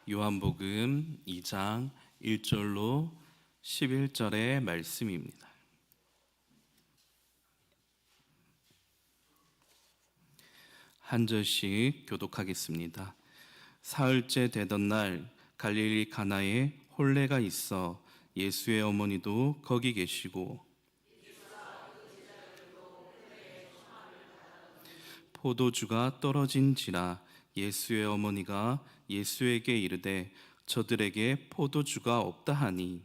요한복음 2장 1절로 11절의 말씀입니다. 한 절씩 교독하겠습니다. 사흘째 되던 날 갈릴리 가나에 혼례가 있어 예수의 어머니도 거기 계시고 포도주가 떨어진지라 예수의 어머니가 예수에게 이르되 저들에게 포도주가 없다 하니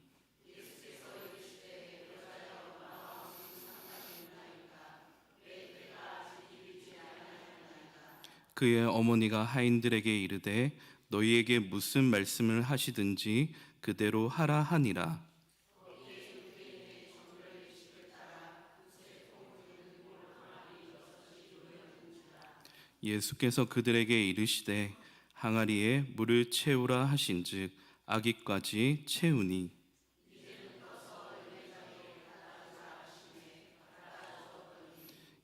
그의 어머니가 하인들에게 이르되 너희에게 무슨 말씀을 하시든지 그대로 하라 하니라. 예수께서 그들에게 이르시되 항아리에 물을 채우라 하신즉 아기까지 채우니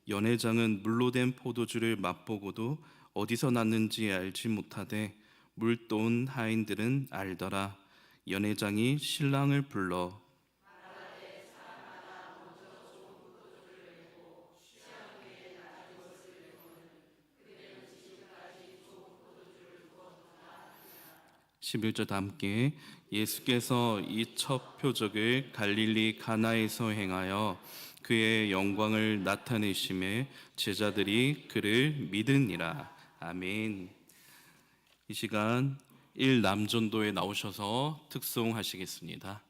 연회장은 물로 된 포도주를 맛보고도 어디서 났는지 알지 못하되 물 떠온 하인들은 알더라. 연회장이 신랑을 불러 11절 다 함께. 예수께서 이 첫 표적을 갈릴리 가나에서 행하여 그의 영광을 나타내심에 제자들이 그를 믿으니라. 아멘. 이 시간 1남전도에 나오셔서 특송하시겠습니다.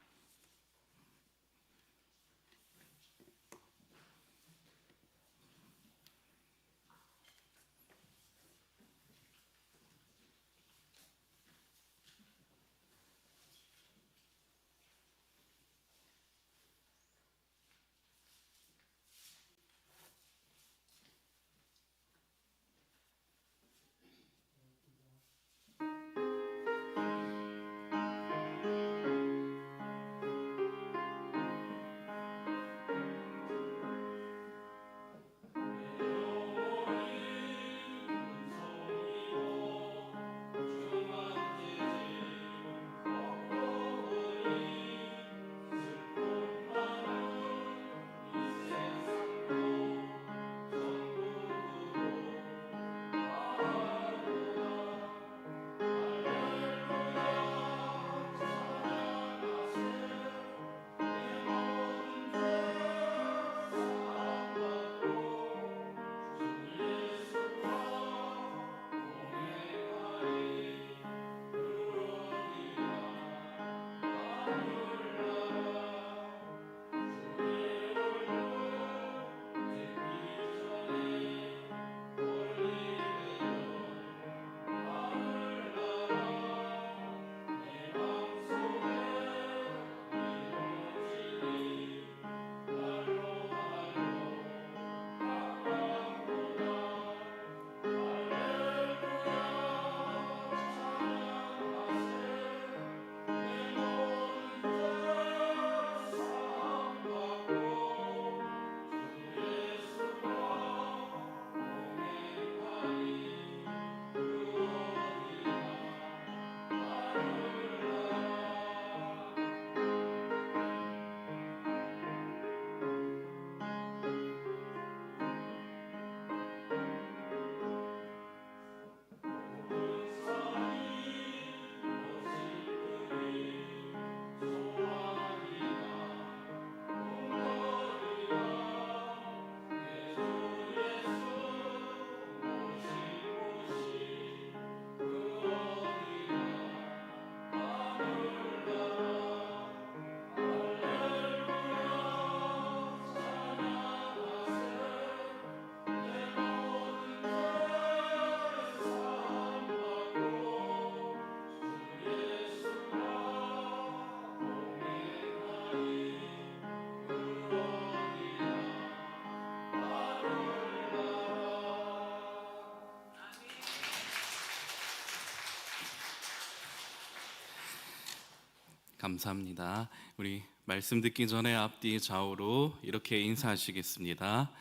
감사합니다. 우리 말씀 듣기 전에 앞뒤 좌우로 이렇게 인사하시겠습니다.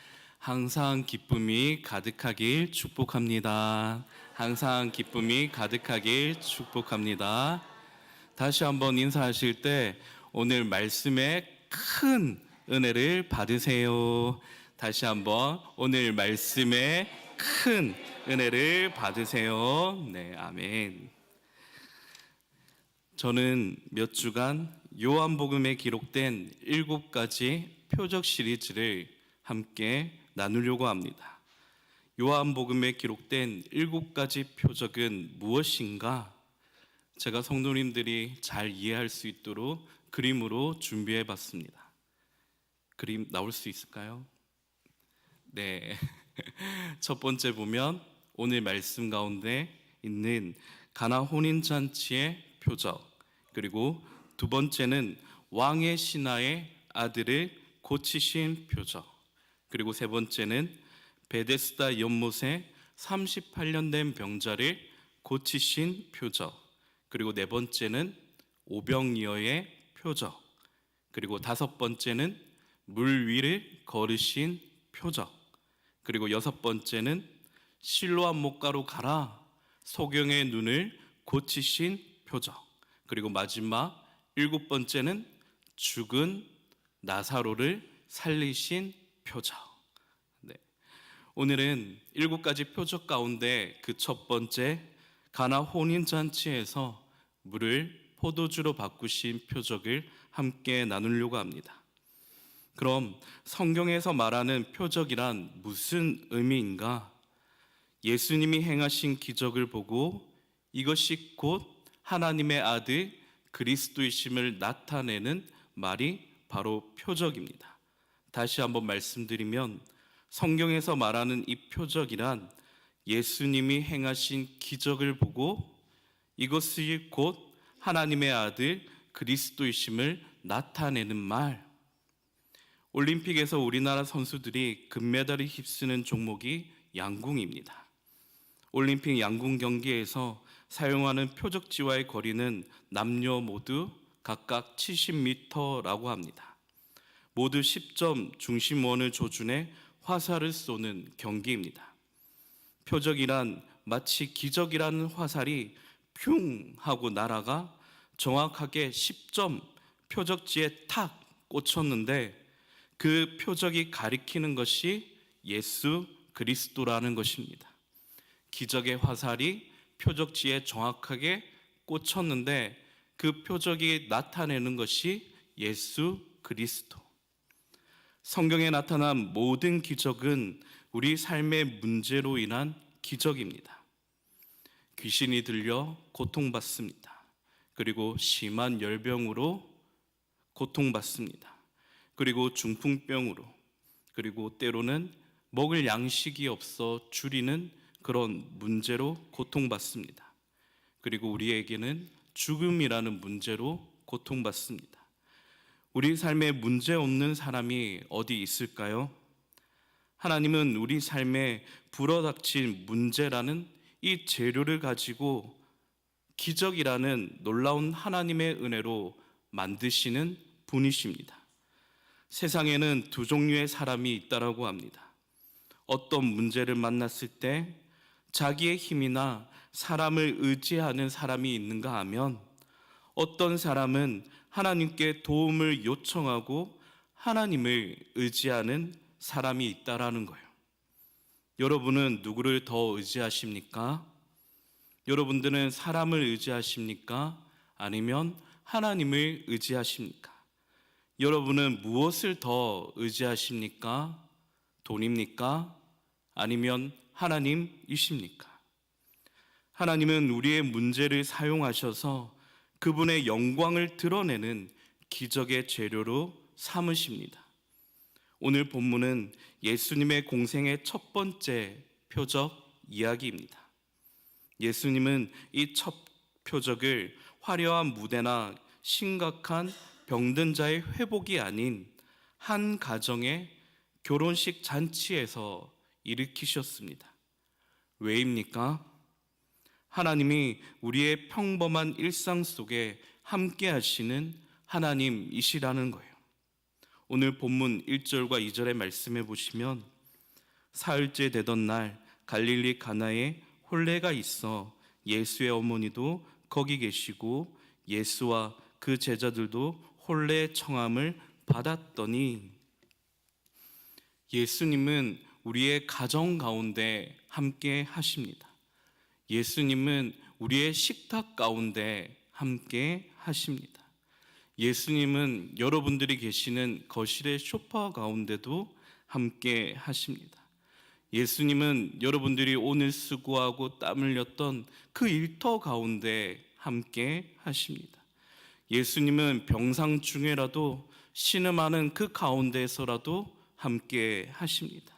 항상 기쁨이 가득하길 축복합니다. 항상 기쁨이 가득하길 축복합니다. 다시 한번 인사하실 때 오늘 말씀에 큰 은혜를 받으세요. 다시 한번 오늘 말씀에 큰 은혜를 받으세요. 네, 아멘. 저는 몇 주간 요한복음에 기록된 7가지 표적 시리즈를 함께 나누려고 합니다. 요한복음에 기록된 7가지 표적은 무엇인가? 제가 성도님들이 잘 이해할 수 있도록 그림으로 준비해 봤습니다. 그림 나올 수 있을까요? 네. 첫 번째 보면 오늘 말씀 가운데 있는 가나 혼인잔치의 표적, 그리고 두 번째는 왕의 신하의 아들을 고치신 표적, 그리고 세 번째는 베데스다 연못에 38년 된 병자를 고치신 표적, 그리고 네 번째는 오병이어의 표적, 그리고 다섯 번째는 물 위를 걸으신 표적, 그리고 여섯 번째는 실로암 못가로 가라 소경의 눈을 고치신 표적, 그리고 마지막 7번째는 죽은 나사로를 살리신 표적. 네. 오늘은 7가지 표적 가운데 그 첫 번째 가나 혼인잔치에서 물을 포도주로 바꾸신 표적을 함께 나누려고 합니다. 그럼 성경에서 말하는 표적이란 무슨 의미인가? 예수님이 행하신 기적을 보고 이것이 곧 하나님의 아들 그리스도이심을 나타내는 말이 바로 표적입니다. 다시 한번 말씀드리면 성경에서 말하는 이 표적이란 예수님이 행하신 기적을 보고 이것이 곧 하나님의 아들 그리스도이심을 나타내는 말. 올림픽에서 우리나라 선수들이 금메달을 휩쓰는 종목이 양궁입니다. 올림픽 양궁 경기에서 사용하는 표적지와의 거리는 남녀 모두 각각 70m라고 합니다. 모두 10점 중심원을 조준해 화살을 쏘는 경기입니다. 표적이란 마치 기적이라는 화살이 퓨 하고 날아가 정확하게 10점 표적지에 탁 꽂혔는데 그 표적이 가리키는 것이 예수 그리스도라는 것입니다. 기적의 화살이 표적지에 정확하게 꽂혔는데 그 표적이 나타내는 것이 예수 그리스도. 성경에 나타난 모든 기적은 우리 삶의 문제로 인한 기적입니다. 귀신이 들려 고통받습니다. 그리고 심한 열병으로 고통받습니다. 그리고 중풍병으로, 그리고 때로는 먹을 양식이 없어 줄이는 그런 문제로 고통받습니다. 그리고 우리에게는 죽음이라는 문제로 고통받습니다. 우리 삶에 문제 없는 사람이 어디 있을까요? 하나님은 우리 삶에 불어닥친 문제라는 이 재료를 가지고 기적이라는 놀라운 하나님의 은혜로 만드시는 분이십니다. 세상에는 두 종류의 사람이 있다라고 합니다. 어떤 문제를 만났을 때 자기의 힘이나 사람을 의지하는 사람이 있는가 하면 어떤 사람은 하나님께 도움을 요청하고 하나님을 의지하는 사람이 있다라는 거예요. 여러분은 누구를 더 의지하십니까? 여러분들은 사람을 의지하십니까? 아니면 하나님을 의지하십니까? 여러분은 무엇을 더 의지하십니까? 돈입니까? 아니면 하나님이십니까? 하나님은 우리의 문제를 사용하셔서 그분의 영광을 드러내는 기적의 재료로 삼으십니다. 오늘 본문은 예수님의 공생의 첫 번째 표적 이야기입니다. 예수님은 이 첫 표적을 화려한 무대나 심각한 병든 자의 회복이 아닌 한 가정의 결혼식 잔치에서 일으키셨습니다. 왜입니까? 하나님이 우리의 평범한 일상 속에 함께 하시는 하나님이시라는 거예요. 오늘 본문 1절과 2절의 말씀에 보시면 사흘째 되던 날 갈릴리 가나에 혼례가 있어 예수의 어머니도 거기 계시고 예수와 그 제자들도 혼례 청함을 받았더니, 예수님은 우리의 가정 가운데 함께 하십니다. 예수님은 우리의 식탁 가운데 함께 하십니다. 예수님은 여러분들이 계시는 거실의 소파 가운데도 함께 하십니다. 예수님은 여러분들이 오늘 수고하고 땀 흘렸던 그 일터 가운데 함께 하십니다. 예수님은 병상 중에라도 신음하는 그 가운데에서라도 함께 하십니다.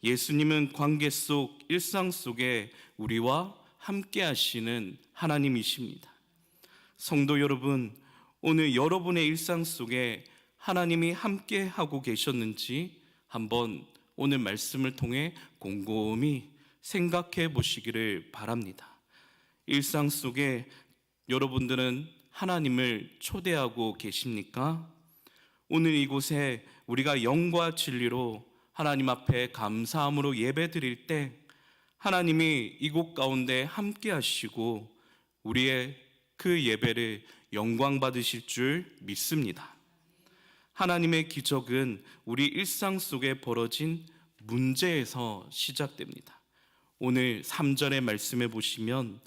예수님은 관계 속, 일상 속에 우리와 함께 하시는 하나님이십니다. 성도 여러분, 오늘 여러분의 일상 속에 하나님이 함께 하고 계셨는지 한번 오늘 말씀을 통해 곰곰이 생각해 보시기를 바랍니다. 일상 속에 여러분들은 하나님을 초대하고 계십니까? 오늘 이곳에 우리가 영과 진리로 하나님 앞에 감사함으로 예배 드릴 때 하나님이 이곳 가운데 함께 하시고 우리의 그 예배를 영광 받으실 줄 믿습니다. 하나님의 기적은 우리 일상 속에 벌어진 문제에서 시작됩니다. 오늘 3절의 말씀에 보시면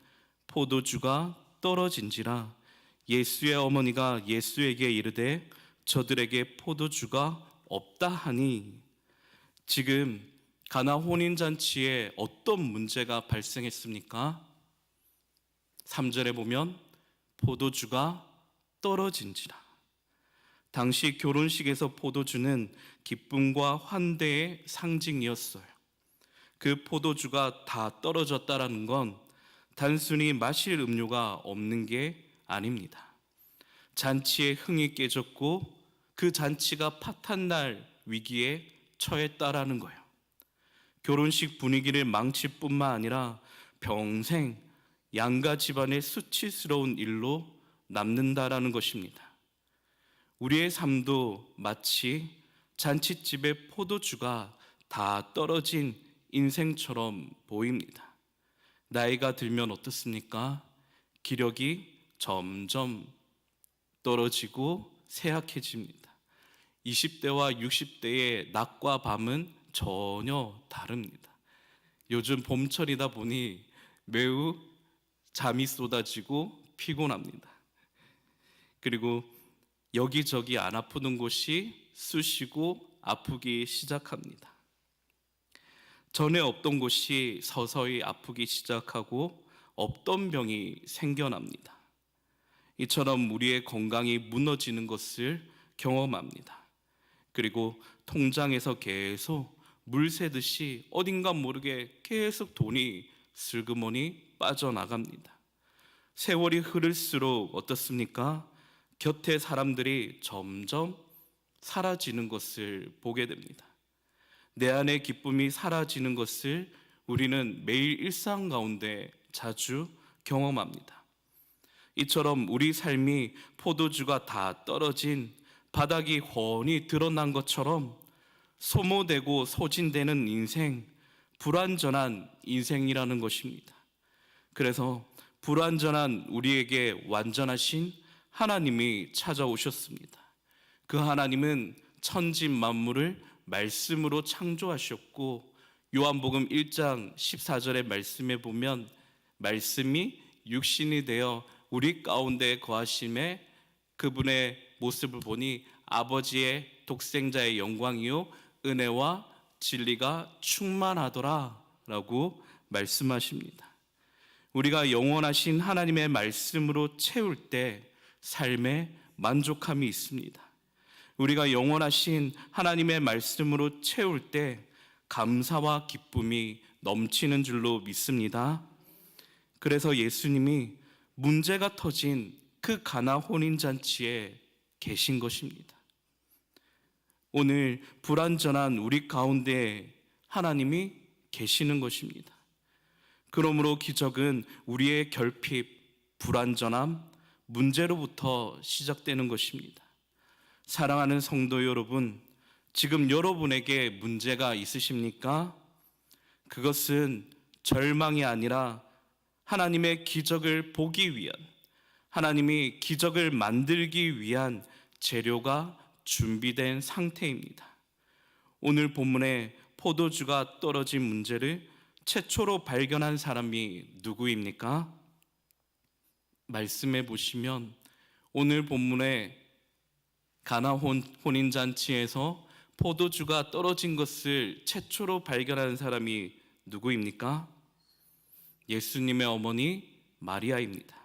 포도주가 떨어진지라 예수의 어머니가 예수에게 이르되 저들에게 포도주가 없다 하니, 지금 가나 혼인잔치에 어떤 문제가 발생했습니까? 3절에 보면 포도주가 떨어진지라. 당시 결혼식에서 포도주는 기쁨과 환대의 상징이었어요. 그 포도주가 다 떨어졌다라는 건 단순히 마실 음료가 없는 게 아닙니다. 잔치의 흥이 깨졌고 그 잔치가 파탄날 위기에 처했다라는 거예요. 결혼식 분위기를 망칠 뿐만 아니라 평생 양가 집안의 수치스러운 일로 남는다라는 것입니다. 우리의 삶도 마치 잔치집의 포도주가 다 떨어진 인생처럼 보입니다. 나이가 들면 어떻습니까? 기력이 점점 떨어지고 쇠약해집니다. 20대와 60대의 낮과 밤은 전혀 다릅니다. 요즘 봄철이다 보니 매우 잠이 쏟아지고 피곤합니다. 그리고 여기저기 안 아프던 곳이 쑤시고 아프기 시작합니다. 전에 없던 곳이 서서히 아프기 시작하고 없던 병이 생겨납니다. 이처럼 우리의 건강이 무너지는 것을 경험합니다. 그리고 통장에서 계속 물 새듯이 어딘가 모르게 계속 돈이 슬그머니 빠져나갑니다. 세월이 흐를수록 어떻습니까? 곁에 사람들이 점점 사라지는 것을 보게 됩니다. 내 안의 기쁨이 사라지는 것을 우리는 매일 일상 가운데 자주 경험합니다. 이처럼 우리 삶이 포도주가 다 떨어진 바닥이 훤히 드러난 것처럼 소모되고 소진되는 인생, 불완전한 인생이라는 것입니다. 그래서 불완전한 우리에게 완전하신 하나님이 찾아오셨습니다. 그 하나님은 천지 만물을 말씀으로 창조하셨고, 요한복음 1장 14절의 말씀에 보면 말씀이 육신이 되어 우리 가운데 거하심에 그분의 모습을 보니 아버지의 독생자의 영광이요 은혜와 진리가 충만하더라 라고 말씀하십니다. 우리가 영원하신 하나님의 말씀으로 채울 때 삶에 만족함이 있습니다. 우리가 영원하신 하나님의 말씀으로 채울 때 감사와 기쁨이 넘치는 줄로 믿습니다. 그래서 예수님이 문제가 터진 그 가나 혼인잔치에 계신 것입니다. 오늘 불완전한 우리 가운데 하나님이 계시는 것입니다. 그러므로 기적은 우리의 결핍, 불완전함, 문제로부터 시작되는 것입니다. 사랑하는 성도 여러분, 지금 여러분에게 문제가 있으십니까? 그것은 절망이 아니라 하나님의 기적을 보기 위한, 하나님이 기적을 만들기 위한 재료가 준비된 상태입니다. 오늘 본문에 포도주가 떨어진 문제를 최초로 발견한 사람이 누구입니까? 말씀해 보시면 오늘 본문에 가나 혼인잔치에서 포도주가 떨어진 것을 최초로 발견한 사람이 누구입니까? 예수님의 어머니 마리아입니다.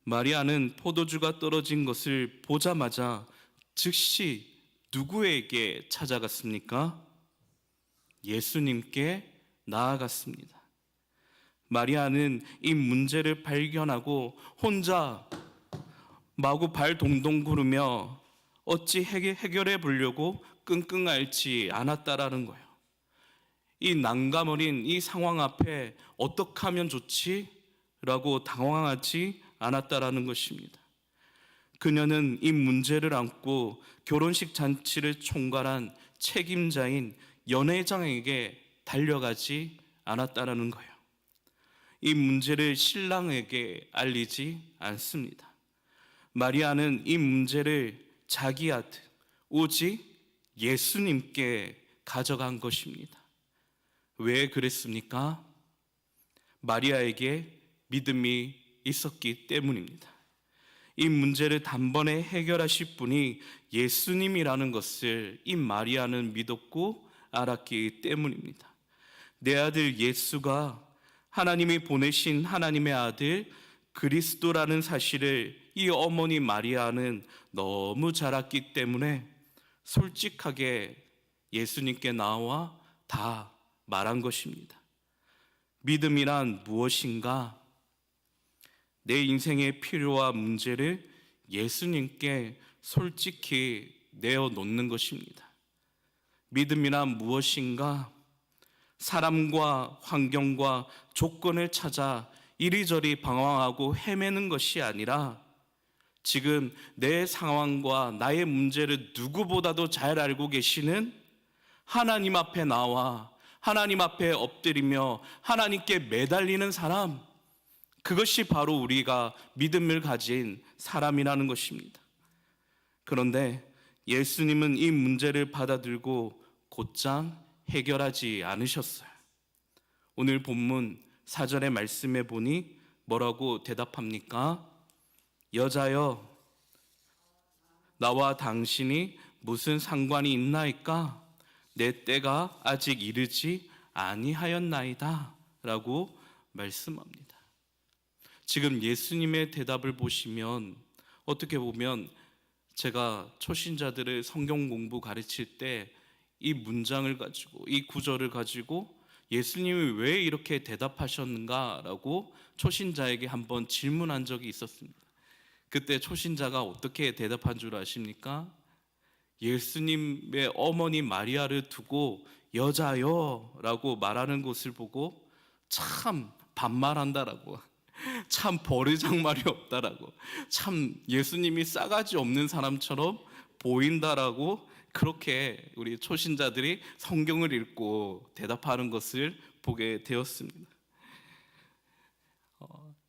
마리아는 포도주가 떨어진 것을 보자마자 즉시 누구에게 찾아갔습니까? 예수님께 나아갔습니다. 마리아는 이 문제를 발견하고 혼자 마구 발 동동 구르며 어찌 해결해 보려고 끙끙 앓지 않았다라는 거예요. 이 난감 어린 이 상황 앞에 어떻게 하면 좋지? 라고 당황하지 않았다라는 것입니다. 그녀는 이 문제를 안고 결혼식 잔치를 총괄한 책임자인 연회장에게 달려가지 않았다라는 거예요. 이 문제를 신랑에게 알리지 않습니다. 마리아는 이 문제를 자기한테 오직 예수님께 가져간 것입니다. 왜 그랬습니까? 마리아에게 믿음이 있었기 때문입니다. 이 문제를 단번에 해결하실 분이 예수님이라는 것을 이 마리아는 믿었고 알았기 때문입니다. 내 아들 예수가 하나님이 보내신 하나님의 아들 그리스도라는 사실을 이 어머니 마리아는 너무 잘 알았기 때문에 솔직하게 예수님께 나와 다 말한 것입니다. 믿음이란 무엇인가? 내 인생의 필요와 문제를 예수님께 솔직히 내어놓는 것입니다. 믿음이란 무엇인가? 사람과 환경과 조건을 찾아 이리저리 방황하고 헤매는 것이 아니라 지금 내 상황과 나의 문제를 누구보다도 잘 알고 계시는 하나님 앞에 나와 하나님 앞에 엎드리며 하나님께 매달리는 사람, 그것이 바로 우리가 믿음을 가진 사람이라는 것입니다. 그런데 예수님은 이 문제를 받아들고 곧장 해결하지 않으셨어요. 오늘 본문 4절의 말씀에 보니 뭐라고 대답합니까? 여자여, 나와 당신이 무슨 상관이 있나이까? 내 때가 아직 이르지 아니하였나이다 라고 말씀합니다. 지금 예수님의 대답을 보시면 어떻게 보면 제가 초신자들을 성경 공부 가르칠 때 이 문장을 가지고 이 구절을 가지고 예수님이 왜 이렇게 대답하셨는가라고 초신자에게 한번 질문한 적이 있었습니다. 그때 초신자가 어떻게 대답한 줄 아십니까? 예수님의 어머니 마리아를 두고 여자요 라고 말하는 것을 보고 참 반말한다라고, 참 버르장말이 없다라고, 참 예수님이 싸가지 없는 사람처럼 보인다라고, 그렇게 우리 초신자들이 성경을 읽고 대답하는 것을 보게 되었습니다.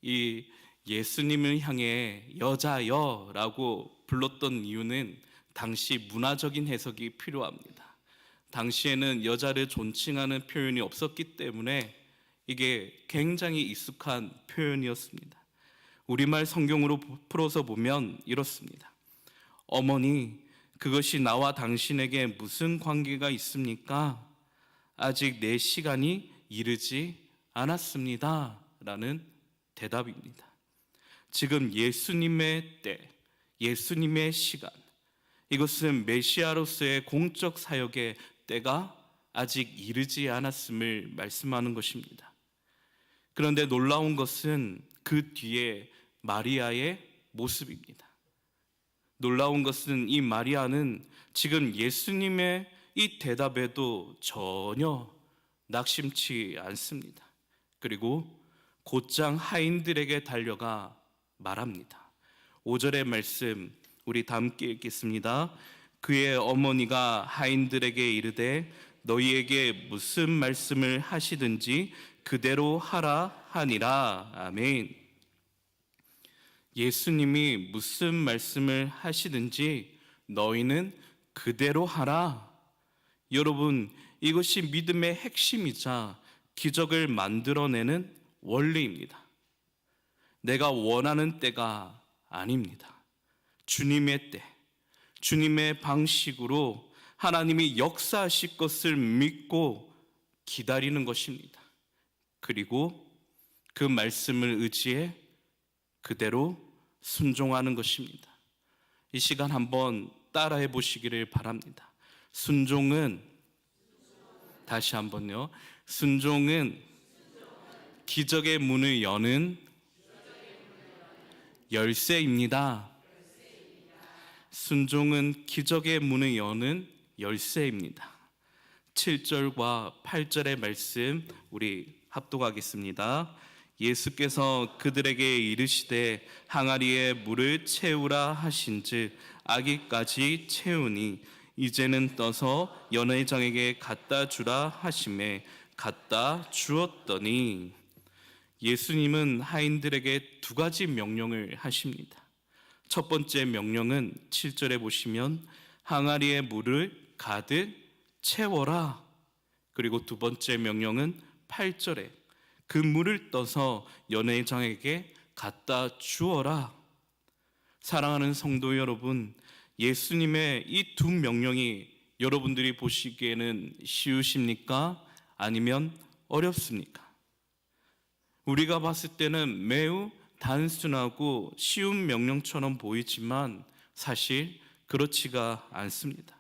이 예수님을 향해 여자여라고 불렀던 이유는 당시 문화적인 해석이 필요합니다. 당시에는 여자를 존칭하는 표현이 없었기 때문에 이게 굉장히 익숙한 표현이었습니다. 우리말 성경으로 풀어서 보면 이렇습니다. 어머니, 그것이 나와 당신에게 무슨 관계가 있습니까? 아직 내 시간이 이르지 않았습니다 라는 대답입니다. 지금 예수님의 때, 예수님의 시간, 이것은 메시아로서의 공적 사역의 때가 아직 이르지 않았음을 말씀하는 것입니다. 그런데 놀라운 것은 그 뒤에 마리아의 모습입니다. 놀라운 것은 이 마리아는 지금 예수님의 이 대답에도 전혀 낙심치 않습니다. 그리고 곧장 하인들에게 달려가 말합니다. 5절의 말씀 우리 다 함께 읽겠습니다. 그의 어머니가 하인들에게 이르되 너희에게 무슨 말씀을 하시든지 그대로 하라 하니라. 아멘. 예수님이 무슨 말씀을 하시든지 너희는 그대로 하라. 여러분, 이것이 믿음의 핵심이자 기적을 만들어내는 원리입니다. 내가 원하는 때가 아닙니다. 주님의 때, 주님의 방식으로 하나님이 역사하실 것을 믿고 기다리는 것입니다. 그리고 그 말씀을 의지해 그대로 순종하는 것입니다. 이 시간 한번 따라해 보시기를 바랍니다. 순종은, 다시 한번요, 순종은 기적의 문을 여는 열쇠입니다. 순종은 기적의 문을 여는 열쇠입니다. 7절과 8절의 말씀 우리 합독하겠습니다. 예수께서 그들에게 이르시되 항아리에 물을 채우라 하신즉 아기까지 채우니 이제는 떠서 연회장에게 갖다 주라 하시매 갖다 주었더니, 예수님은 하인들에게 두 가지 명령을 하십니다. 첫 번째 명령은 7절에 보시면 항아리에 물을 가득 채워라. 그리고 두 번째 명령은 8절에 그 물을 떠서 연회장에게 갖다 주어라. 사랑하는 성도 여러분, 예수님의 이 두 명령이 여러분들이 보시기에는 쉬우십니까? 아니면 어렵습니까? 우리가 봤을 때는 매우 단순하고 쉬운 명령처럼 보이지만 사실 그렇지가 않습니다.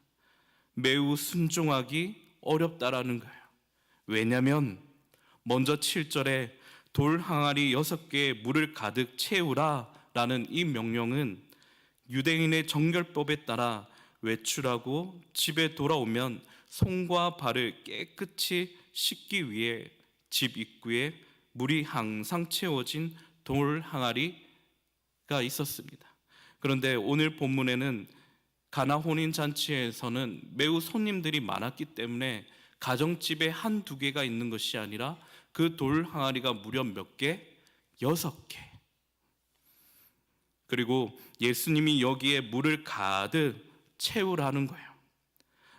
매우 순종하기 어렵다라는 거예요. 왜냐하면 먼저 7절에 돌 항아리 6개에 물을 가득 채우라 라는 이 명령은 유대인의 정결법에 따라 외출하고 집에 돌아오면 손과 발을 깨끗이 씻기 위해 집 입구에 물이 항상 채워진 돌 항아리가 있었습니다. 그런데 오늘 본문에는 가나 혼인 잔치에서는 매우 손님들이 많았기 때문에 가정집에 한두 개가 있는 것이 아니라 그 돌 항아리가 무려 몇 개? 6개. 그리고 예수님이 여기에 물을 가득 채우라는 거예요.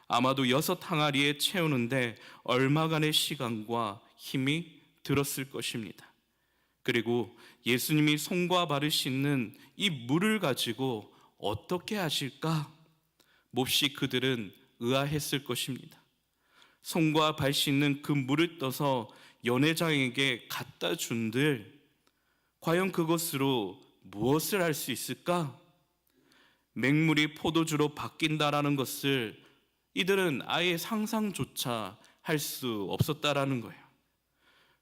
아마도 6 항아리에 채우는데 얼마간의 시간과 힘이 들었을 것입니다. 그리고 예수님이 손과 발을 씻는 이 물을 가지고 어떻게 하실까? 몹시 그들은 의아했을 것입니다. 손과 발 씻는 그 물을 떠서 연회장에게 갖다 준들 과연 그것으로 무엇을 할 수 있을까? 맹물이 포도주로 바뀐다라는 것을 이들은 아예 상상조차 할 수 없었다라는 거예요.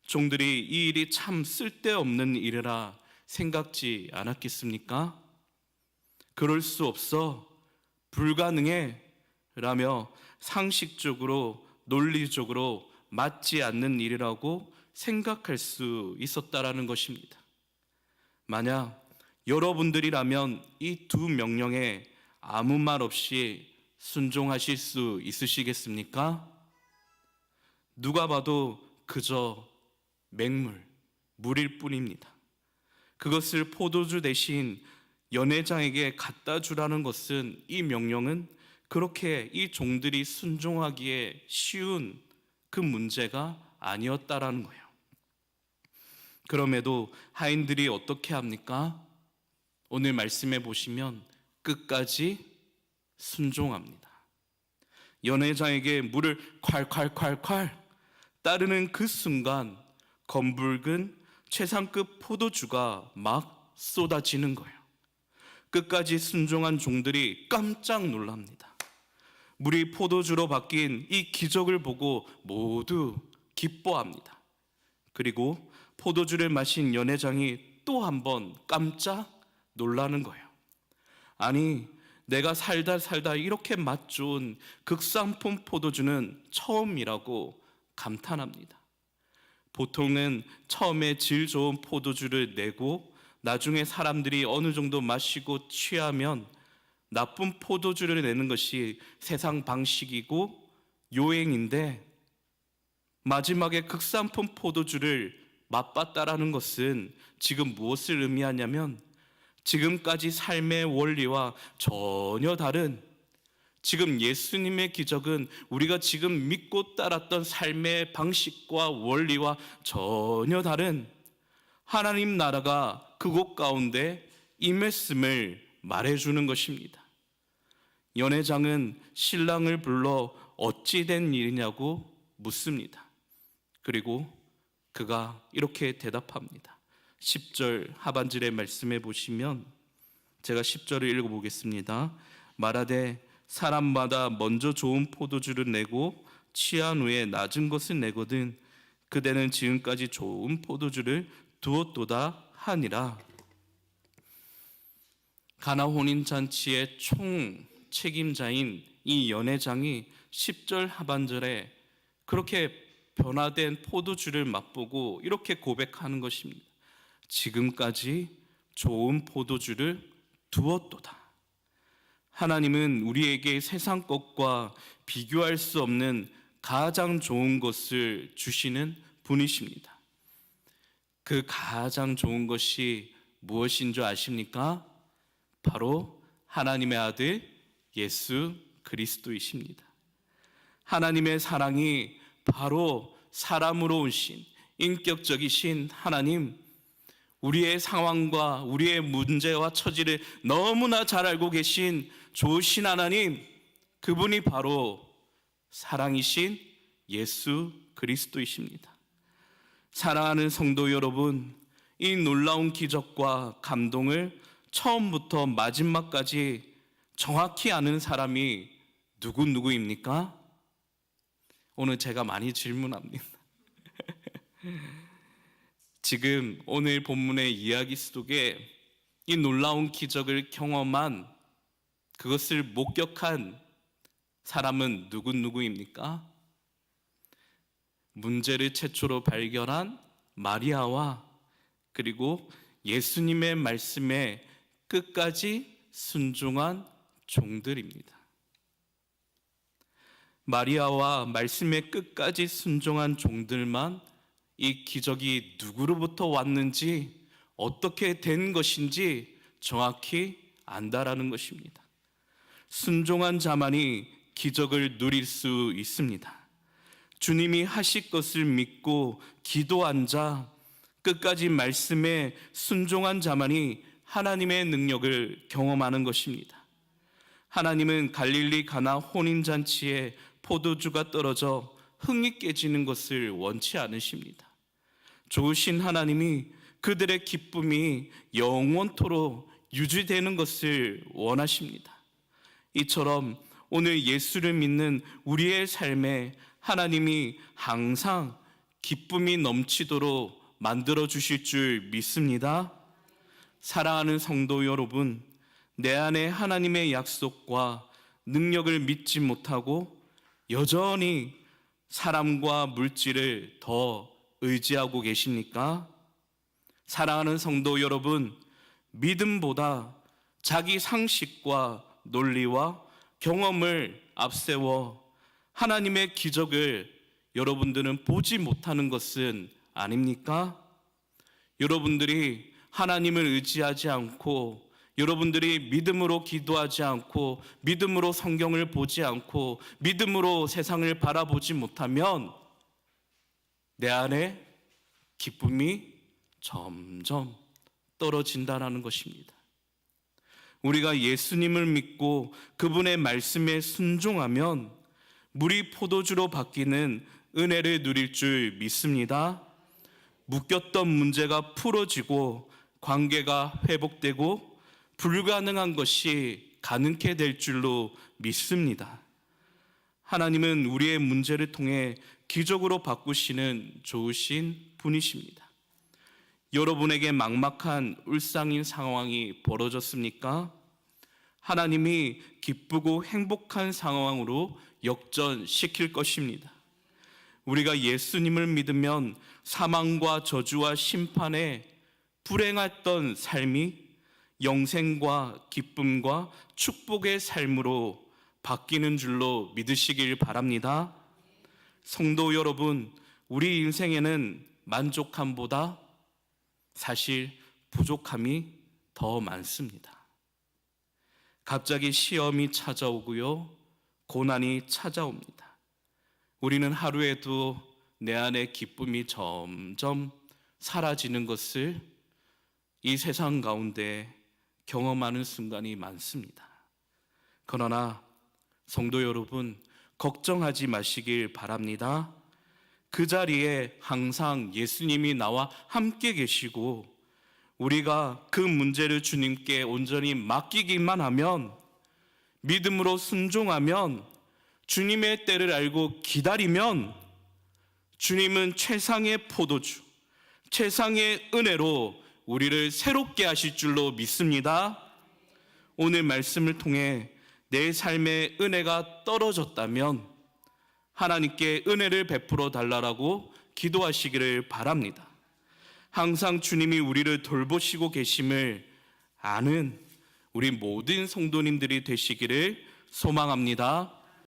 종들이 이 일이 참 쓸데없는 일이라 생각지 않았겠습니까? 그럴 수 없어, 불가능해 라며 상식적으로 논리적으로 맞지 않는 일이라고 생각할 수 있었다라는 것입니다. 만약 여러분들이라면 이 두 명령에 아무 말 없이 순종하실 수 있으시겠습니까? 누가 봐도 그저 맹물, 물일 뿐입니다. 그것을 포도주 대신 연회장에게 갖다 주라는 것은, 이 명령은 그렇게 이 종들이 순종하기에 쉬운 그 문제가 아니었다라는 거예요. 그럼에도 하인들이 어떻게 합니까? 오늘 말씀해 보시면 끝까지 순종합니다. 연회장에게 물을 콸콸콸콸 따르는 그 순간 검붉은 최상급 포도주가 막 쏟아지는 거예요. 끝까지 순종한 종들이 깜짝 놀랍니다. 물이 포도주로 바뀐 이 기적을 보고 모두 기뻐합니다. 그리고 포도주를 마신 연회장이 또 한 번 깜짝 놀라는 거예요. 아니, 내가 살다 이렇게 맛 좋은 극상품 포도주는 처음이라고 감탄합니다. 보통은 처음에 질 좋은 포도주를 내고 나중에 사람들이 어느 정도 마시고 취하면 나쁜 포도주를 내는 것이 세상 방식이고 요행인데 마지막에 극산품 포도주를 맛봤다라는 것은 지금 무엇을 의미하냐면 지금까지 삶의 원리와 전혀 다른, 지금 예수님의 기적은 우리가 지금 믿고 따랐던 삶의 방식과 원리와 전혀 다른 하나님 나라가 그곳 가운데 임했음을 말해주는 것입니다. 연회장은 신랑을 불러 어찌 된 일이냐고 묻습니다. 그리고 그가 이렇게 대답합니다. 10절 하반절의 말씀에 보시면 제가 10절을 읽어보겠습니다. 말하되 사람마다 먼저 좋은 포도주를 내고 취한 후에 낮은 것을 내거든 그대는 지금까지 좋은 포도주를 두었도다 하니라. 가나 혼인잔치의 총 책임자인 이 연회장이 10절 하반절에 그렇게 변화된 포도주를 맛보고 이렇게 고백하는 것입니다. 지금까지 좋은 포도주를 두었도다. 하나님은 우리에게 세상 것과 비교할 수 없는 가장 좋은 것을 주시는 분이십니다. 그 가장 좋은 것이 무엇인 줄 아십니까? 바로 하나님의 아들 예수 그리스도이십니다. 하나님의 사랑이 바로 사람으로 오신 인격적이신 하나님, 우리의 상황과 우리의 문제와 처지를 너무나 잘 알고 계신 좋으신 하나님, 그분이 바로 사랑이신 예수 그리스도이십니다. 사랑하는 성도 여러분, 이 놀라운 기적과 감동을 처음부터 마지막까지 정확히 아는 사람이 누구입니까? 오늘 제가 많이 질문합니다. 지금 오늘 본문의 이야기 속에 이 놀라운 기적을 경험한, 그것을 목격한 사람은 누구입니까? 문제를 최초로 발견한 마리아와 그리고 예수님의 말씀에 끝까지 순종한 종들입니다. 마리아와 말씀에 끝까지 순종한 종들만 이 기적이 누구로부터 왔는지, 어떻게 된 것인지 정확히 안다라는 것입니다. 순종한 자만이 기적을 누릴 수 있습니다. 주님이 하실 것을 믿고 기도한 자, 끝까지 말씀에 순종한 자만이 하나님의 능력을 경험하는 것입니다. 하나님은 갈릴리 가나 혼인잔치에 포도주가 떨어져 흥이 깨지는 것을 원치 않으십니다. 좋으신 하나님이 그들의 기쁨이 영원토록 유지되는 것을 원하십니다. 이처럼 오늘 예수를 믿는 우리의 삶에 하나님이 항상 기쁨이 넘치도록 만들어 주실 줄 믿습니다. 사랑하는 성도 여러분, 내 안에 하나님의 약속과 능력을 믿지 못하고 여전히 사람과 물질을 더 의지하고 계십니까? 사랑하는 성도 여러분, 믿음보다 자기 상식과 논리와 경험을 앞세워 하나님의 기적을 여러분들은 보지 못하는 것은 아닙니까? 여러분들이 하나님을 의지하지 않고, 여러분들이 믿음으로 기도하지 않고, 믿음으로 성경을 보지 않고, 믿음으로 세상을 바라보지 못하면 내 안에 기쁨이 점점 떨어진다는 것입니다. 우리가 예수님을 믿고 그분의 말씀에 순종하면 물이 포도주로 바뀌는 은혜를 누릴 줄 믿습니다. 묶였던 문제가 풀어지고 관계가 회복되고 불가능한 것이 가능케 될 줄로 믿습니다. 하나님은 우리의 문제를 통해 기적으로 바꾸시는 좋으신 분이십니다. 여러분에게 막막한 울상인 상황이 벌어졌습니까? 하나님이 기쁘고 행복한 상황으로 역전시킬 것입니다. 우리가 예수님을 믿으면 사망과 저주와 심판에 불행했던 삶이 영생과 기쁨과 축복의 삶으로 바뀌는 줄로 믿으시길 바랍니다. 성도 여러분, 우리 인생에는 만족함보다 사실 부족함이 더 많습니다. 갑자기 시험이 찾아오고요, 고난이 찾아옵니다. 우리는 하루에도 내 안의 기쁨이 점점 사라지는 것을 이 세상 가운데 경험하는 순간이 많습니다. 그러나 성도 여러분, 걱정하지 마시길 바랍니다. 그 자리에 항상 예수님이 나와 함께 계시고 우리가 그 문제를 주님께 온전히 맡기기만 하면, 믿음으로 순종하면, 주님의 때를 알고 기다리면 주님은 최상의 포도주, 최상의 은혜로 우리를 새롭게 하실 줄로 믿습니다. 오늘 말씀을 통해 내 삶의 은혜가 떨어졌다면 하나님께 은혜를 베풀어 달라고 기도하시기를 바랍니다. 항상 주님이 우리를 돌보시고 계심을 아는 우리 모든 성도님들이 되시기를 소망합니다.